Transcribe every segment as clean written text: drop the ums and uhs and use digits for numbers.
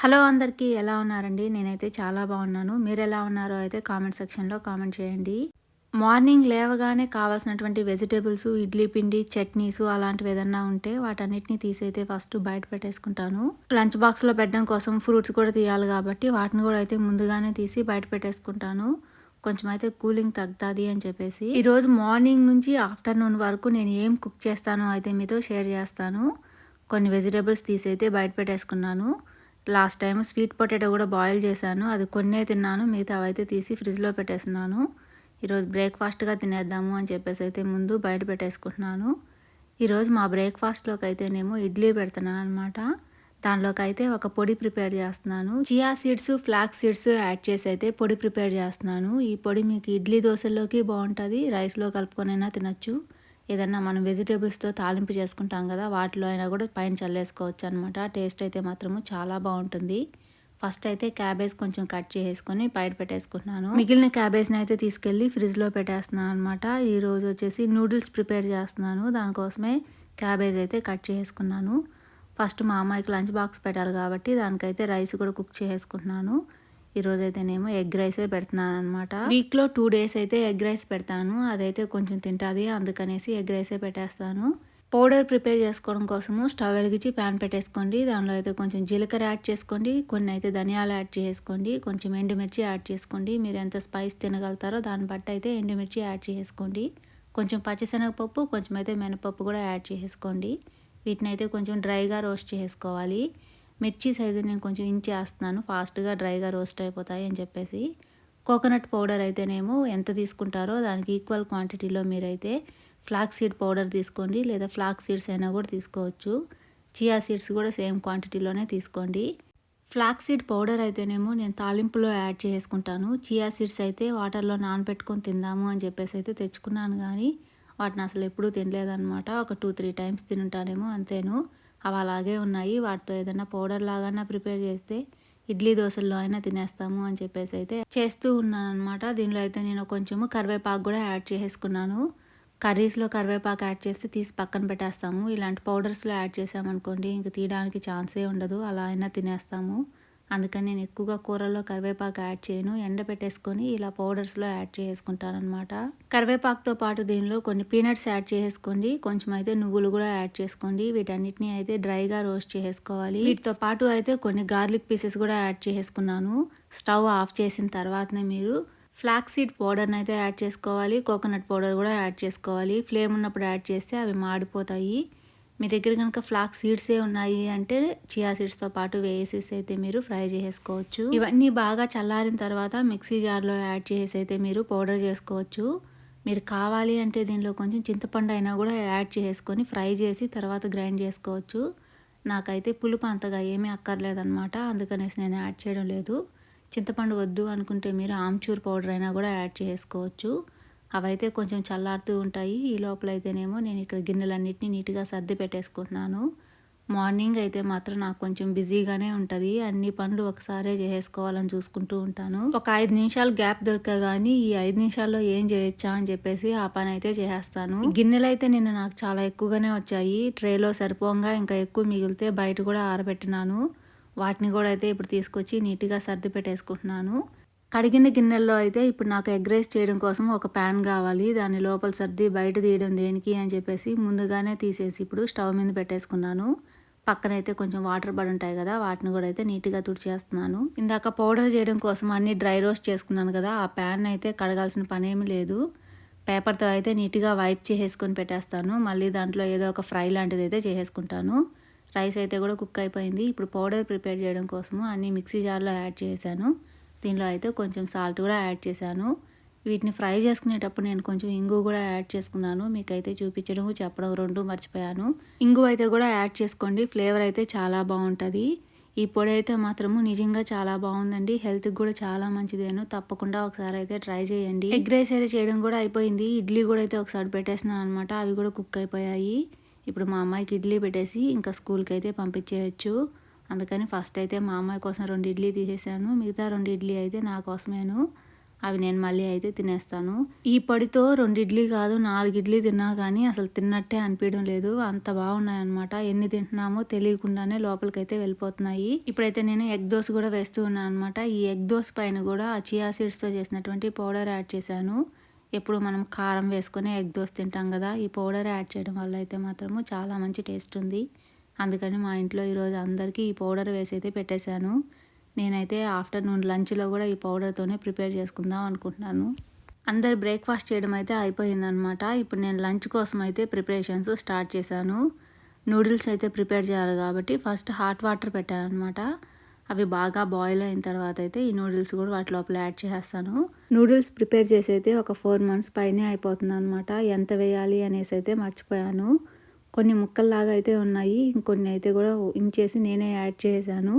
Hello అందరికీ ఎలా ఉన్నారండి? నేనైతే చాలా బాగున్నాను. మీరెలా ఉన్నారో అయితే కామెంట్ సెక్షన్‌లో కామెంట్ చేయండి. మార్నింగ్ లేవగానే కావాల్సినటువంటి వెజిటబుల్స్, ఇడ్లీ పిండి, చట్నీసు అలాంటివి ఏదన్నా ఉంటే వాటన్నిటిని తీసైతే ఫస్ట్ బయట పెట్టేసుకుంటాను. లంచ్ బాక్స్‌లో పెట్టడం కోసం ఫ్రూట్స్ కూడా తీయాలి కాబట్టి వాటిని కూడా అయితే ముందుగానే తీసి బయట పెట్టేసుకుంటాను. కొంచెం అయితే కూలింగ్ తగ్గుతాది అని చెప్పేసి. ఈరోజు మార్నింగ్ నుంచి ఆఫ్టర్‌నూన్ వరకు నేను ఏం కుక్ చేస్తానో అయితే మీతో షేర్ చేస్తాను. కొన్ని వెజిటబుల్స్ తీసైతే బయట పెట్టేసుకున్నాను. లాస్ట్ టైమ్ స్వీట్ పొటాటో కూడా బాయిల్ చేశాను. అది కొన్నే తిన్నాను. మిగతావైతే తీసి ఫ్రిడ్జ్‌లో పెట్టేసున్నాను. ఈరోజు బ్రేక్‌ఫాస్ట్‌గా తినేద్దాము అని చెప్పేసి అయితే ముందు బయట పెట్టేసుకుంటున్నాను. ఈరోజు మా బ్రేక్‌ఫాస్ట్‌లోకి అయితేనేమో ఇడ్లీ పెడుతున్నాను అనమాట. దానిలోకైతే ఒక పొడి ప్రిపేర్ చేస్తున్నాను. Chia seeds, flax seeds add చేసి అయితే పొడి ప్రిపేర్ చేస్తున్నాను. ఈ పొడి మీకు ఇడ్లీ దోశల్లోకి బాగుంటుంది. రైస్‌లో కలుపుకొనైనా తినొచ్చు. ఏదన్నా మనం వెజిటేబుల్స్‌తో తాలింపు చేసుకుంటాం కదా! వాటిలో అయినా కూడా పైన చల్లేసుకోవచ్చు అనమాట. టేస్ట్ అయితే మాత్రము చాలా బాగుంటుంది. ఫస్ట్ అయితే క్యాబేజ్ కొంచెం కట్ చేసేసుకొని బయట పెట్టేసుకుంటున్నాను. మిగిలిన క్యాబేజ్ని అయితే తీసుకెళ్ళి ఫ్రిడ్జ్‌లో పెట్టేస్తున్నాను అనమాట. ఈరోజు వచ్చేసి నూడిల్స్ ప్రిపేర్ చేస్తున్నాను. దానికోసమే క్యాబేజ్ అయితే కట్ చేసుకున్నాను. ఫస్ట్ మా అమ్మాయికి లంచ్ బాక్స్ పెట్టాలి కాబట్టి దానికైతే రైస్ కూడా కుక్ చేసుకుంటున్నాను. ఈరోజైతేనేమో ఎగ్ రైసే పెడుతున్నాను అనమాట. వీక్లో 2 డేస్ అయితే ఎగ్ రైస్ పెడతాను. అదైతే కొంచెం తింటుంది, అందుకనేసి ఎగ్ రైసే పెట్టేస్తాను. పౌడర్ ప్రిపేర్ చేసుకోవడం కోసము స్టవ్ వెలిగించి ప్యాన్ పెట్టేసుకోండి. దానిలో అయితే కొంచెం జీలకర్ర యాడ్ చేసుకోండి, కొన్ని అయితే ధనియాలు యాడ్ చేసుకోండి, కొంచెం ఎండుమిర్చి యాడ్ చేసుకోండి. మీరు ఎంత స్పైస్ తినగలుగుతారో దాన్ని బట్టి అయితే ఎండుమిర్చి యాడ్ చేసుకోండి. కొంచెం పచ్చిశనగపప్పు, కొంచెం అయితే మినపప్పు కూడా యాడ్ చేసుకోండి. వీటిని అయితే కొంచెం డ్రైగా రోస్ట్ చేసుకోవాలి. మిర్చి సైజు నేను కొంచెం ఇంచేస్తున్నాను, ఫాస్ట్గా డ్రైగా రోస్ట్ అయిపోతాయి అని చెప్పేసి. కోకోనట్ పౌడర్ అయితేనేమో ఎంత తీసుకుంటారో దానికి ఈక్వల్ క్వాంటిటీలో మీరైతే ఫ్లాక్స్ సీడ్ పౌడర్ తీసుకోండి, లేదా ఫ్లాక్స్ సీడ్స్ అయినా కూడా తీసుకోవచ్చు. చియా సీడ్స్ కూడా సేమ్ క్వాంటిటీలోనే తీసుకోండి. ఫ్లాక్స్ సీడ్ పౌడర్ అయితేనేమో నేను తాలింపులో యాడ్ చేసుకుంటాను. చియా సీడ్స్ అయితే వాటర్లో నానబెట్టుకొని తిందాము అని చెప్పేసి అయితే తెచ్చుకున్నాను, కానీ వాటిని అసలు ఎప్పుడూ తినలేదన్నమాట. ఒక 2-3 టైమ్స్ తింటానేమో అంతేను. అవి అలాగే ఉన్నాయి. వాటితో ఏదైనా పౌడర్ లాగానే ప్రిపేర్ చేస్తే ఇడ్లీ దోశల్లో అయినా తినేస్తాము అని చెప్పేసి అయితే చేస్తూ ఉన్నాను అనమాట. దీనిలో అయితే నేను కొంచెము కరివేపాకు కూడా యాడ్ చేసుకున్నాను. కర్రీస్లో కరివేపాకు యాడ్ చేస్తే తీసి పక్కన పెట్టేస్తాము. ఇలాంటి పౌడర్స్లో యాడ్ చేసామనుకోండి ఇంక తీయడానికి ఛాన్సే ఉండదు, అలా అయినా తినేస్తాము. అందుకని నేను ఎక్కువగా కూరల్లో కరివేపాకు యాడ్ చేయను. ఎండబెట్టేసుకొని ఇలా పౌడర్స్లో యాడ్ చేసుకుంటానమాట. కరివేపాకుతో పాటు దీనిలో కొన్ని పీనట్స్ యాడ్ చేసుకోండి, కొంచెం అయితే నువ్వులు కూడా యాడ్ చేసుకోండి. వీటన్నిటిని అయితే డ్రైగా రోస్ట్ చేసుకోవాలి. వీటితో పాటు అయితే కొన్ని గార్లిక్ పీసెస్ కూడా యాడ్ చేసుకున్నాను. స్టవ్ ఆఫ్ చేసిన తర్వాతనే మీరు ఫ్లాక్స్ సీడ్ పౌడర్ని అయితే యాడ్ చేసుకోవాలి. కోకోనట్ పౌడర్ కూడా యాడ్ చేసుకోవాలి. ఫ్లేమ్ ఉన్నప్పుడు యాడ్ చేస్తే అవి మాడిపోతాయి. మీ దగ్గర కనుక ఫ్లాక్స్ సీడ్సే ఉన్నాయి అంటే చియా సీడ్స్తో పాటు వేసేసి అయితే మీరు ఫ్రై చేసుకోవచ్చు. ఇవన్నీ బాగా చల్లారిన తర్వాత మిక్సీ జార్లో యాడ్ చేసి అయితే మీరు పౌడర్ చేసుకోవచ్చు. మీరు కావాలి అంటే దీనిలో కొంచెం చింతపండు అయినా కూడా యాడ్ చేసుకొని ఫ్రై చేసి తర్వాత గ్రైండ్ చేసుకోవచ్చు. నాకైతే పులుపు అంతగా ఏమీ అక్కర్లేదన్నమాట, అందుకనేసి నేను యాడ్ చేయడం లేదు. చింతపండు వద్దు అనుకుంటే మీరు ఆమ్చూర్ పౌడర్ అయినా కూడా యాడ్ చేసుకోవచ్చు. అవైతే కొంచెం చల్లారుతూ ఉంటాయి. ఈ లోపల అయితేనేమో నేను ఇక్కడ గిన్నెలన్నిటిని నీట్గా సర్ది పెట్టేసుకుంటున్నాను. మార్నింగ్ అయితే మాత్రం నాకు కొంచెం బిజీగానే ఉంటుంది. అన్ని పనులు ఒకసారే చేసేసుకోవాలని చూసుకుంటూ ఉంటాను. ఒక 5 నిమిషాలు గ్యాప్ దొరకగానే ఈ 5 నిమిషాల్లో ఏం చేయొచ్చా అని చెప్పేసి ఆ పని అయితే చేసేస్తాను. గిన్నెలు అయితే నిన్న నాకు చాలా ఎక్కువగానే వచ్చాయి. ట్రేలో సరిపోగా ఇంకా ఎక్కువ మిగిలితే బయట కూడా ఆరబెట్టినాను. వాటిని కూడా అయితే ఇప్పుడు తీసుకొచ్చి నీట్గా సర్ది పెట్టేసుకుంటున్నాను. కడిగిన గిన్నెల్లో అయితే ఇప్పుడు నాకు ఎగ్ రైస్ చేయడం కోసం ఒక ప్యాన్ కావాలి. దాన్ని లోపల సర్ది బయట తీయడం దేనికి అని చెప్పేసి ముందుగానే తీసేసి ఇప్పుడు స్టవ్ మీద పెట్టేసుకున్నాను. పక్కనైతే కొంచెం వాటర్ పడి ఉంటాయి కదా, వాటిని కూడా అయితే నీట్గా తుడిచేస్తున్నాను. ఇందాక పౌడర్ చేయడం కోసం అన్ని డ్రై రోస్ట్ చేసుకున్నాను కదా, ఆ ప్యాన్ అయితే కడగాల్సిన పని ఏమీ లేదు. పేపర్తో అయితే నీట్గా వైప్ చేసేసుకొని పెట్టేస్తాను. మళ్ళీ దాంట్లో ఏదో ఒక ఫ్రై లాంటిది అయితే చేసేసుకుంటాను. రైస్ అయితే కూడా కుక్ అయిపోయింది. ఇప్పుడు పౌడర్ ప్రిపేర్ చేయడం కోసము అన్నీ మిక్సీ జార్లో యాడ్ చేశాను. దీనిలో అయితే కొంచెం సాల్ట్ కూడా యాడ్ చేశాను. వీటిని ఫ్రై చేసుకునేటప్పుడు నేను కొంచెం ఇంగు కూడా యాడ్ చేసుకున్నాను. మీకైతే చూపించడం చెప్పడం రెండు మర్చిపోయాను. ఇంగు అయితే కూడా యాడ్ చేసుకోండి, ఫ్లేవర్ అయితే చాలా బాగుంటుంది. ఈ పొడి అయితే మాత్రము నిజంగా చాలా బాగుందండి. హెల్త్కి కూడా చాలా మంచిదేను. తప్పకుండా ఒకసారి అయితే ట్రై చేయండి. ఎగ్ రైస్ అయితే చేయడం కూడా అయిపోయింది. ఇడ్లీ కూడా అయితే ఒకసారి పెట్టేసినాను అనమాట. అవి కూడా కుక్ అయిపోయాయి. ఇప్పుడు మా అమ్మాయికి ఇడ్లీ పెట్టేసి ఇంకా స్కూల్కి అయితే పంపించేయచ్చు. అందుకని ఫస్ట్ అయితే మా అమ్మాయి కోసం 2 ఇడ్లీ తీసేసాను. మిగతా 2 ఇడ్లీ అయితే నా కోసమేను. అవి నేను మళ్ళీ అయితే తినేస్తాను. ఈ పొడితో 2 ఇడ్లీ కాదు 4 ఇడ్లీ తిన్నా కానీ అసలు తిన్నట్టే అనిపించడం లేదు. అంత బాగున్నాయన్నమాట. ఎన్ని తింటున్నామో తెలియకుండానే లోపలికైతే వెళ్ళిపోతున్నాయి. ఇప్పుడైతే నేను ఎగ్ దోస కూడా వేస్తూ ఉన్నాను అనమాట. ఈ ఎగ్ దోస పైన కూడా ఆ చియా సీడ్స్తో చేసినటువంటి పౌడర్ యాడ్ చేశాను. ఎప్పుడు మనం కారం వేసుకొని ఎగ్ దోస తింటాం కదా, ఈ పౌడర్ యాడ్ చేయడం వల్ల అయితే మాత్రము చాలా మంచి టేస్ట్ ఉంది. అందుకని మా ఇంట్లో ఈరోజు అందరికీ ఈ పౌడర్ వేసి అయితే పెట్టేశాను. నేనైతే ఆఫ్టర్నూన్ లంచ్లో కూడా ఈ పౌడర్తోనే ప్రిపేర్ చేసుకుందాం అనుకుంటున్నాను. అందరు బ్రేక్ఫాస్ట్ చేయడం అయితే అయిపోయిందనమాట. ఇప్పుడు నేను లంచ్ కోసం అయితే ప్రిపరేషన్స్ స్టార్ట్ చేశాను. నూడిల్స్ అయితే ప్రిపేర్ చేయాలి కాబట్టి ఫస్ట్ హాట్ వాటర్ పెట్టానమాట. అవి బాగా బాయిల్ అయిన తర్వాత అయితే ఈ నూడిల్స్ కూడా వాటి లోపల యాడ్ చేసేస్తాను. నూడిల్స్ ప్రిపేర్ చేసి అయితే ఒక 4 months పైనే అయిపోతుంది అనమాట. ఎంత వేయాలి అనేసి అయితే మర్చిపోయాను. కొన్ని ముక్కల్లాగా అయితే ఉన్నాయి, ఇంకొన్ని అయితే కూడా ఇంచేసి నేనే యాడ్ చేశాను.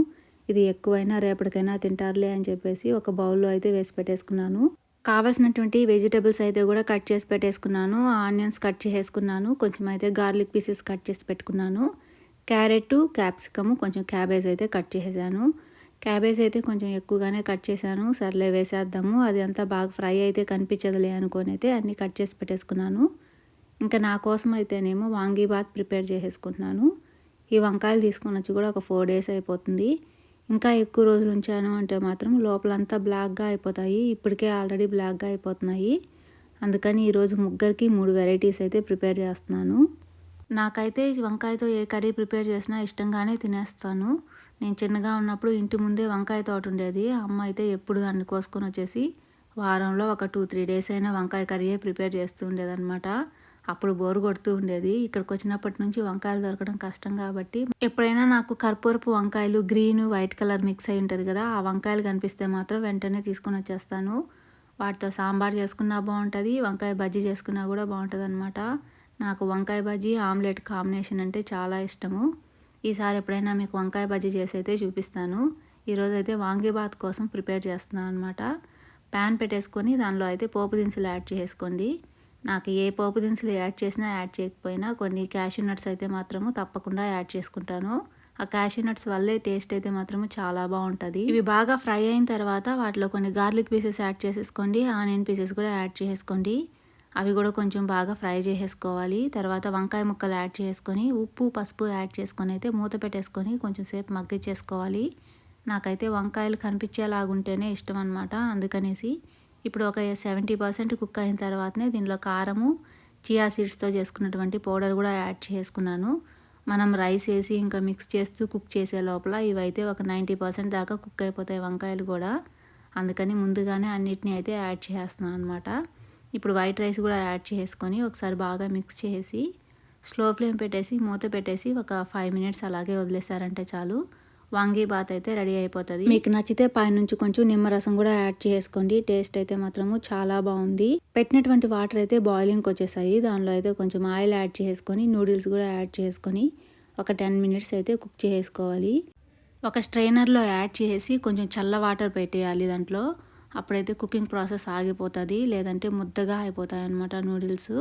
ఇది ఎక్కువైనా రేపటికైనా తింటారులే అని చెప్పేసి ఒక బౌల్లో అయితే వేసి పెట్టేసుకున్నాను. కావాల్సినటువంటి వెజిటబుల్స్ అయితే కూడా కట్ చేసి పెట్టేసుకున్నాను. ఆనియన్స్ కట్ చేసేసుకున్నాను. కొంచెం అయితే గార్లిక్ పీసెస్ కట్ చేసి పెట్టుకున్నాను. క్యారెట్, క్యాప్సికమ్, కొంచెం క్యాబేజ్ అయితే కట్ చేసేసాను. క్యాబేజ్ అయితే కొంచెం ఎక్కువగానే కట్ చేశాను. సర్లే వేసేద్దాము, అది అంతా బాగా ఫ్రై అయితే కనిపించదులే అనుకొని అయితే అన్నీ కట్ చేసి పెట్టేసుకున్నాను. ఇంకా నా కోసం అయితేనేమో వాంగీబాత్ ప్రిపేర్ చేసేసుకుంటున్నాను. ఈ వంకాయలు తీసుకొని వచ్చి కూడా ఒక 4 days అయిపోతుంది. ఇంకా ఎక్కువ రోజులు ఉంచాను అంటే మాత్రం లోపలంతా బ్లాక్గా అయిపోతాయి. ఇప్పటికే ఆల్రెడీ బ్లాక్గా అయిపోతున్నాయి. అందుకని ఈరోజు ముగ్గురికి 3 వెరైటీస్ అయితే ప్రిపేర్ చేస్తున్నాను. నాకైతే వంకాయతో ఏ కర్రీ ప్రిపేర్ చేసినా ఇష్టంగానే తినేస్తాను. నేను చిన్నగా ఉన్నప్పుడు ఇంటి ముందే వంకాయ తోట ఉండేది. అమ్మ అయితే ఎప్పుడు దాన్ని కోసుకొని వచ్చేసి వారంలో ఒక 2-3 days అయినా వంకాయ కర్రీయే ప్రిపేర్ చేస్తూ ఉండేదన్నమాట. అప్పుడు బోరు కొడుతూ ఉండేది. ఇక్కడికి వచ్చినప్పటి నుంచి వంకాయలు దొరకడం కష్టం కాబట్టి ఎప్పుడైనా నాకు కర్పూరపు వంకాయలు గ్రీన్ వైట్ కలర్ మిక్స్ అయి ఉంటుంది కదా, ఆ వంకాయలు కనిపిస్తే మాత్రం వెంటనే తీసుకొని వచ్చేస్తాను. వాటితో సాంబార్ చేసుకున్నా బాగుంటుంది, వంకాయ బజ్జీ చేసుకున్నా కూడా బాగుంటుంది అనమాట. నాకు వంకాయ బజ్జీ ఆమ్లెట్ కాంబినేషన్ అంటే చాలా ఇష్టము. ఈసారి ఎప్పుడైనా మీకు వంకాయ బజ్జీ చేసి అయితే చూపిస్తాను. ఈరోజు అయితే వాంగీబాత్ కోసం ప్రిపేర్ చేస్తున్నాను అనమాట. ప్యాన్ పెట్టేసుకొని దానిలో అయితే పోపు దినుసులు యాడ్ చేసుకోండి. నాకు ఏ పోపు దినుసులు యాడ్ చేసినా యాడ్ చేయకపోయినా కొన్ని క్యాషూ నట్స్ అయితే మాత్రము తప్పకుండా యాడ్ చేసుకుంటాను. ఆ క్యాషూ నట్స్ వల్లే టేస్ట్ అయితే మాత్రము చాలా బాగుంటుంది. ఇవి బాగా ఫ్రై అయిన తర్వాత వాటిలో కొన్ని గార్లిక్ పీసెస్ యాడ్ చేసేసుకోండి. ఆనియన్ పీసెస్ కూడా యాడ్ చేసుకోండి. అవి కూడా కొంచెం బాగా ఫ్రై చేసేసుకోవాలి. తర్వాత వంకాయ ముక్కలు యాడ్ చేసుకొని ఉప్పు పసుపు యాడ్ చేసుకొని అయితే మూత పెట్టేసుకొని కొంచెం సేపు మగ్గిచ్చేసుకోవాలి. నాకైతే వంకాయలు కనిపించేలాగుంటేనే ఇష్టం అనమాట. అందుకనేసి ఇప్పుడు ఒక 70% కుక్ అయిన తర్వాతనే దీనిలో కారము, చియా సీడ్స్తో చేసుకున్నటువంటి పౌడర్ కూడా యాడ్ చేసుకున్నాను. మనం రైస్ వేసి ఇంకా మిక్స్ చేస్తూ కుక్ చేసే లోపల ఇవైతే ఒక 90% దాకా కుక్ అయిపోతాయి వంకాయలు కూడా. అందుకని ముందుగానే అన్నిటినీ అయితే యాడ్ చేస్తున్నాను అనమాట. ఇప్పుడు వైట్ రైస్ కూడా యాడ్ చేసుకొని ఒకసారి బాగా మిక్స్ చేసి స్లో ఫ్లేమ్ పెట్టేసి మూత పెట్టేసి ఒక 5 minutes అలాగే వదిలేసారంటే చాలు, వాంగీబాత్ అయితే రెడీ అయిపోతుంది. మీకు నచ్చితే పైనుంచి కొంచెం నిమ్మరసం కూడా యాడ్ చేసుకోండి. టేస్ట్ అయితే మాత్రము చాలా బాగుంది. పెట్టినటువంటి వాటర్ అయితే బాయిలింగ్కి వచ్చేసాయి. దానిలో అయితే కొంచెం ఆయిల్ యాడ్ చేసుకొని నూడిల్స్ కూడా యాడ్ చేసుకొని ఒక 10 minutes అయితే కుక్ చేసుకోవాలి. ఒక స్ట్రైనర్లో యాడ్ చేసి కొంచెం చల్ల వాటర్ పెట్టేయాలి దాంట్లో. అప్పుడైతే కుకింగ్ ప్రాసెస్ ఆగిపోతుంది, లేదంటే ముద్దగా అయిపోతాయి అన్నమాట నూడిల్స్.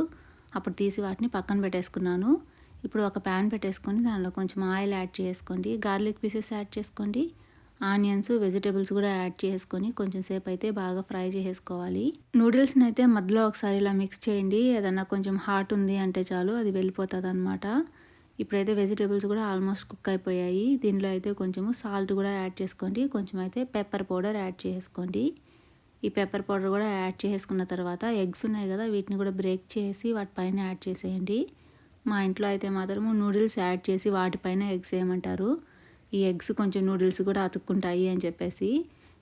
అప్పుడు తీసి వాటిని పక్కన పెట్టేసుకున్నాను. ఇప్పుడు ఒక ప్యాన్ పెట్టేసుకొని దానిలో కొంచెం ఆయిల్ యాడ్ చేసుకోండి. గార్లిక్ పీసెస్ యాడ్ చేసుకోండి. ఆనియన్స్ వెజిటేబుల్స్ కూడా యాడ్ చేసుకొని కొంచెం సేపు అయితే బాగా ఫ్రై చేసుకోవాలి. నూడిల్స్ని అయితే మధ్యలో ఒకసారి ఇలా మిక్స్ చేయండి. ఏదన్నా కొంచెం హాట్ ఉంది అంటే చాలు, అది వెళ్ళిపోతుంది అనమాట. ఇప్పుడైతే వెజిటేబుల్స్ కూడా ఆల్మోస్ట్ కుక్ అయిపోయాయి. దీనిలో అయితే కొంచెము సాల్ట్ కూడా యాడ్ చేసుకోండి. కొంచెం అయితే పెప్పర్ పౌడర్ యాడ్ చేసుకోండి. ఈ పెప్పర్ పౌడర్ కూడా యాడ్ చేసుకున్న తర్వాత ఎగ్స్ ఉన్నాయి కదా, వీటిని కూడా బ్రేక్ చేసి వాటిపైన యాడ్ చేసేయండి. మా ఇంట్లో అయితే మాత్రము నూడిల్స్ యాడ్ చేసి వాటిపైన ఎగ్స్ వేయమంటారు. ఈ ఎగ్స్ కొంచెం నూడిల్స్ కూడా అతుక్కుంటాయి అని చెప్పేసి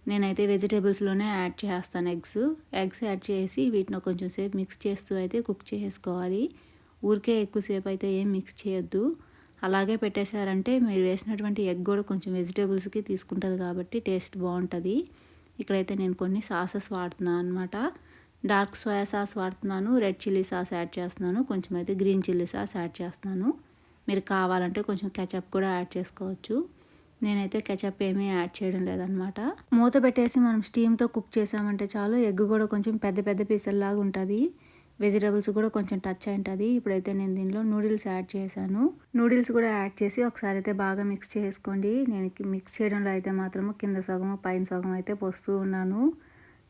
నేనైతే వెజిటేబుల్స్లోనే యాడ్ చేస్తాను ఎగ్స్ యాడ్ చేసి వీటిని కొంచెం సేపు మిక్స్ చేస్తూ అయితే కుక్ చేసుకోవాలి. ఊరికే ఎక్కువసేపు అయితే ఏం మిక్స్ చేయొద్దు. అలాగే పెట్టేశారంటే మీరు వేసినటువంటి ఎగ్ కూడా కొంచెం వెజిటేబుల్స్కి తీసుకుంటుంది కాబట్టి టేస్ట్ బాగుంటుంది. ఇక్కడైతే నేను కొన్ని సాసెస్ వాడుతున్నాను అనమాట. డార్క్ సోయా సాస్ వాడుతున్నాను, రెడ్ చిల్లీ సాస్ యాడ్ చేస్తున్నాను, కొంచెం అయితే గ్రీన్ చిల్లీ సాస్ యాడ్ చేస్తున్నాను. మీరు కావాలంటే కొంచెం కెచప్ కూడా యాడ్ చేసుకోవచ్చు. నేనైతే కెచప్ ఏమీ యాడ్ చేయడం లేదనమాట. మూత పెట్టేసి మనం స్టీమ్తో కుక్ చేసామంటే చాలు. ఎగ్ కూడా కొంచెం పెద్ద పెద్ద పీసుల్లాగా ఉంటుంది. వెజిటబుల్స్ కూడా కొంచెం టచ్ అయి ఉంటుంది. ఇప్పుడైతే నేను దీనిలో నూడిల్స్ యాడ్ చేశాను. నూడిల్స్ కూడా యాడ్ చేసి ఒకసారి అయితే బాగా మిక్స్ చేసుకోండి. నేను మిక్స్ చేయడంలో అయితే మాత్రము కింద సగము పైన సగం అయితే పోస్తూ ఉన్నాను.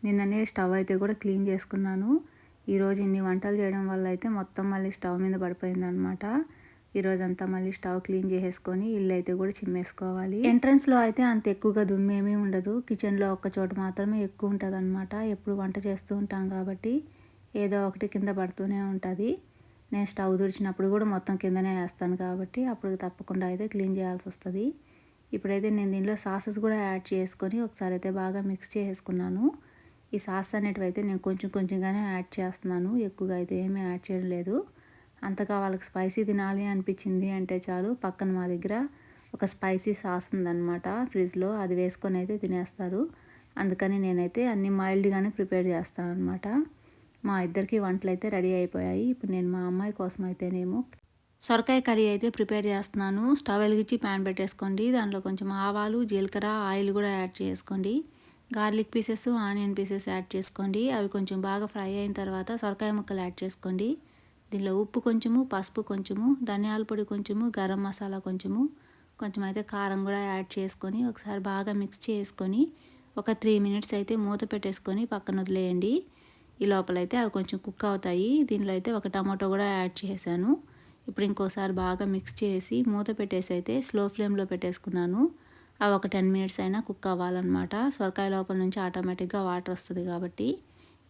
నిన్ననే స్టవ్ అయితే కూడా క్లీన్ చేసుకున్నాను. ఈరోజు ఇన్ని వంటలు చేయడం వల్ల అయితే మొత్తం మళ్ళీ స్టవ్ మీద పడిపోయిందనమాట. ఈరోజంతా మళ్ళీ స్టవ్ క్లీన్ చేసేసుకొని ఇల్లు అయితే కూడా చిమ్మేసుకోవాలి. ఎంట్రన్స్లో అయితే అంత ఎక్కువగా దుమ్మేమీ ఉండదు. కిచెన్లో ఒక్క చోట మాత్రమే ఎక్కువ ఉంటుంది అనమాట. ఎప్పుడు వంట చేస్తూ ఉంటాం కాబట్టి ఏదో ఒకటి కింద పడుతూనే ఉంటుంది. నేను స్టవ్ తుడిచినప్పుడు కూడా మొత్తం కిందనే వేస్తాను కాబట్టి అప్పుడు తప్పకుండా అయితే క్లీన్ చేయాల్సి వస్తుంది. ఇప్పుడైతే నేను దీనిలో సాసెస్ కూడా యాడ్ చేసుకొని ఒకసారి అయితే బాగా మిక్స్ చేసుకున్నాను. ఈ సాస్ అనేటివి అయితే నేను కొంచెం కొంచెంగానే యాడ్ చేస్తున్నాను. ఎక్కువగా అయితే ఏమీ యాడ్ చేయడం లేదు. అంతగా వాళ్ళకి స్పైసీ తినాలి అనిపించింది అంటే చాలు, పక్కన మా దగ్గర ఒక స్పైసీ సాస్ ఉందన్నమాట ఫ్రిడ్జ్లో, అది వేసుకొని అయితే తినేస్తారు. అందుకని నేనైతే అన్ని మైల్డ్గానే ప్రిపేర్ చేస్తాను అనమాట. మా ఇద్దరికి వంటలు అయితే రెడీ అయిపోయాయి. ఇప్పుడు నేను మా అమ్మాయి కోసం అయితేనేమో సొరకాయ కర్రీ అయితే ప్రిపేర్ చేస్తున్నాను. స్టవ్ వెలిగించి ప్యాన్ పెట్టేసుకోండి. దాంట్లో కొంచెం ఆవాలు, జీలకర్ర, ఆయిల్ కూడా యాడ్ చేసుకోండి. Garlic pieces, onion pieces add చేసుకోండి. అవి కొంచెం బాగా ఫ్రై అయిన తర్వాత సొరకాయ ముక్కలు యాడ్ చేసుకోండి. దీనిలో ఉప్పు కొంచెము, పసుపు కొంచెము, ధనియాల పొడి కొంచెము, గరం మసాలా కొంచెము, కొంచెం అయితే కారం కూడా యాడ్ చేసుకొని ఒకసారి బాగా మిక్స్ చేసుకొని ఒక 3 మినిట్స్ అయితే మూత పెట్టేసుకొని పక్కన వదిలేయండి. ఈ లోపలైతే అవి కొంచెం కుక్ అవుతాయి. దీనిలో అయితే ఒక టమాటో కూడా యాడ్ చేశాను. ఇప్పుడు ఇంకోసారి బాగా మిక్స్ చేసి మూత పెట్టేసి అయితే స్లో ఫ్లేమ్లో పెట్టేసుకున్నాను. అవి ఒక 10 మినిట్స్ అయినా కుక్ అవ్వాలన్నమాట. సొరకాయ లోపల నుంచి ఆటోమేటిక్గా వాటర్ వస్తుంది కాబట్టి.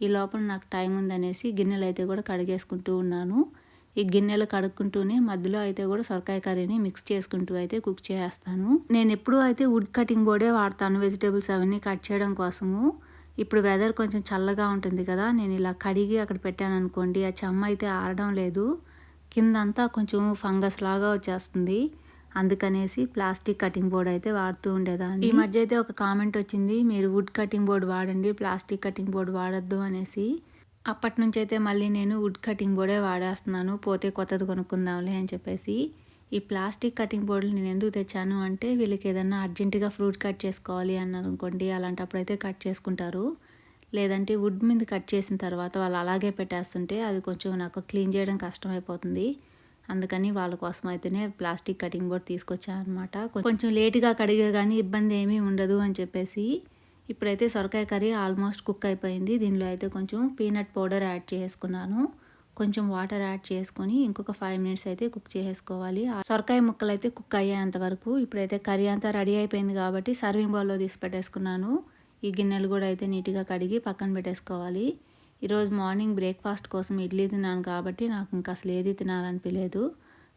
ఈ లోపల నాకు టైం ఉందనేసి గిన్నెలు అయితే కూడా కడిగేసుకుంటూ ఉన్నాను. ఈ గిన్నెలు కడుక్కుంటూనే మధ్యలో అయితే కూడా సొరకాయ కర్రీని మిక్స్ చేసుకుంటూ అయితే కుక్ చేస్తాను. నేను ఎప్పుడూ అయితే వుడ్ కటింగ్ బోర్డే వాడతాను వెజిటేబుల్స్ అవన్నీ కట్ చేయడం కోసము. ఇప్పుడు వెదర్ కొంచెం చల్లగా ఉంటుంది కదా, నేను ఇలా కడిగి అక్కడ పెట్టాను అనుకోండి, ఆ చెమ్మ అయితే ఆరడం లేదు. కిందంతా కొంచెం ఫంగస్ లాగా వచ్చేస్తుంది. అందుకనేసి ప్లాస్టిక్ కటింగ్ బోర్డ్ అయితే వాడుతూ ఉండేదాన్ని. ఈ మధ్య అయితే ఒక కామెంట్ వచ్చింది, మీరు వుడ్ కటింగ్ బోర్డ్ వాడండి, ప్లాస్టిక్ కటింగ్ బోర్డ్ వాడద్దు అనేసి. అప్పటి నుంచి అయితే మళ్ళీ నేను వుడ్ కటింగ్ బోర్డే వాడేస్తున్నాను. పోతే కొత్తది కొనుక్కుందాంలే అని చెప్పేసి. ఈ ప్లాస్టిక్ కటింగ్ బోర్డులు నేను ఎందుకు తెచ్చాను అంటే, వీళ్ళకి ఏదన్నా అర్జెంటుగా ఫ్రూట్ కట్ చేసుకోవాలి అన్నారు అనుకోండి, అలాంటప్పుడు అయితే కట్ చేసుకుంటారు. లేదంటే వుడ్ మీద కట్ చేసిన తర్వాత వాళ్ళు అలాగే పెట్టేస్తుంటే అది కొంచెం నాకు క్లీన్ చేయడం కష్టమైపోతుంది. అందుకని వాళ్ళ కోసం అయితేనే ప్లాస్టిక్ కటింగ్ బోర్డ్ తీసుకొచ్చాను అనమాట. కొంచెం లేటుగా కడిగే కానీ ఇబ్బంది ఏమీ ఉండదు అని చెప్పేసి. ఇప్పుడైతే సొరకాయ కర్రీ ఆల్మోస్ట్ కుక్ అయిపోయింది. దీనిలో అయితే కొంచెం పీనట్ పౌడర్ యాడ్ చేసుకున్నాను. కొంచెం వాటర్ యాడ్ చేసుకొని ఇంకొక 5 మినిట్స్ అయితే కుక్ చేసుకోవాలి. సొరకాయ ముక్కలు అయితే కుక్ అయ్యేంత వరకు. ఇప్పుడైతే కర్రీ అంతా రెడీ అయిపోయింది కాబట్టి సర్వింగ్ బౌల్లో తీసి పెట్టేసుకున్నాను. ఈ గిన్నెలు కూడా అయితే నీట్గా కడిగి పక్కన పెట్టేసుకోవాలి. ఈరోజు మార్నింగ్ బ్రేక్ఫాస్ట్ కోసం ఇడ్లీ తిన్నాను కాబట్టి నాకు ఇంకా అసలు ఏది తినాలనిపించలేదు.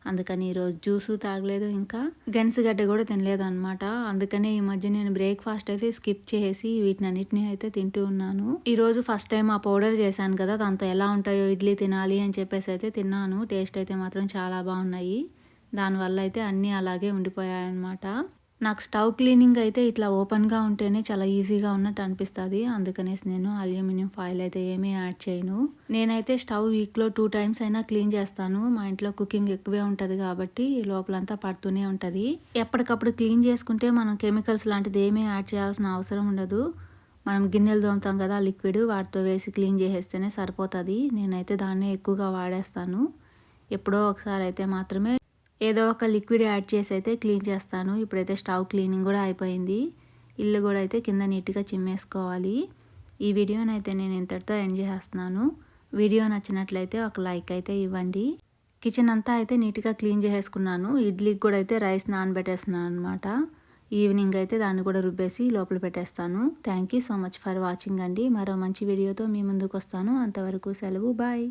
అందుకని ఈరోజు జ్యూసు తాగలేదు, ఇంకా గెన్సుగడ్డ కూడా తినలేదు అనమాట. అందుకని ఈ మధ్య నేను బ్రేక్ఫాస్ట్ అయితే స్కిప్ చేసి వీటినన్నిటిని అయితే తింటూ ఉన్నాను. ఈరోజు ఫస్ట్ టైం ఆ పౌడర్ చేశాను కదా, దాంతో ఎలా ఉంటాయో ఇడ్లీ తినాలి అని చెప్పేసి అయితే తిన్నాను. టేస్ట్ అయితే మాత్రం చాలా బాగున్నాయి. దానివల్ల అయితే అన్నీ అలాగే ఉండిపోయాయి అన్నమాట. నాకు స్టవ్ క్లీనింగ్ అయితే ఇట్లా ఓపెన్గా ఉంటేనే చాలా ఈజీగా ఉన్నట్టు అనిపిస్తుంది. అందుకనేసి నేను అల్యూమినియం ఫాయిల్ అయితే ఏమీ యాడ్ చేయను. నేనైతే స్టవ్ వీక్లో 2 టైమ్స్ అయినా క్లీన్ చేస్తాను. మా ఇంట్లో కుకింగ్ ఎక్కువే ఉంటుంది కాబట్టి లోపలంతా పడుతూనే ఉంటుంది. ఎప్పటికప్పుడు క్లీన్ చేసుకుంటే మనం కెమికల్స్ లాంటిది ఏమీ యాడ్ చేయాల్సిన అవసరం ఉండదు. మనం గిన్నెలు తోముతాం కదా లిక్విడ్, వాటితో వేసి క్లీన్ చేసేస్తేనే సరిపోతుంది. నేనైతే దాన్నే ఎక్కువగా వాడేస్తాను. ఎప్పుడో ఒకసారి అయితే మాత్రమే ఏదో ఒక లిక్విడ్ యాడ్ చేసి అయితే క్లీన్ చేస్తాను. ఇప్పుడైతే స్టవ్ క్లీనింగ్ కూడా అయిపోయింది. ఇల్లు కూడా అయితే కింద నీట్గా చిమ్మేసుకోవాలి. ఈ వీడియోనైతే నేను ఇంతటితో ఎండ్ చేస్తున్నాను. వీడియో నచ్చినట్లయితే ఒక లైక్ అయితే ఇవ్వండి. కిచెన్ అంతా అయితే నీట్గా క్లీన్ చేసేసుకున్నాను. ఇడ్లీకి కూడా అయితే రైస్ నానబెట్టేస్తున్నాను అనమాట. ఈవినింగ్ అయితే దాన్ని కూడా రుబ్బేసి లోపల పెట్టేస్తాను. Thank you so much for watching అండి. మరో మంచి వీడియోతో మీ ముందుకు వస్తాను. అంతవరకు సెలవు, బాయ్.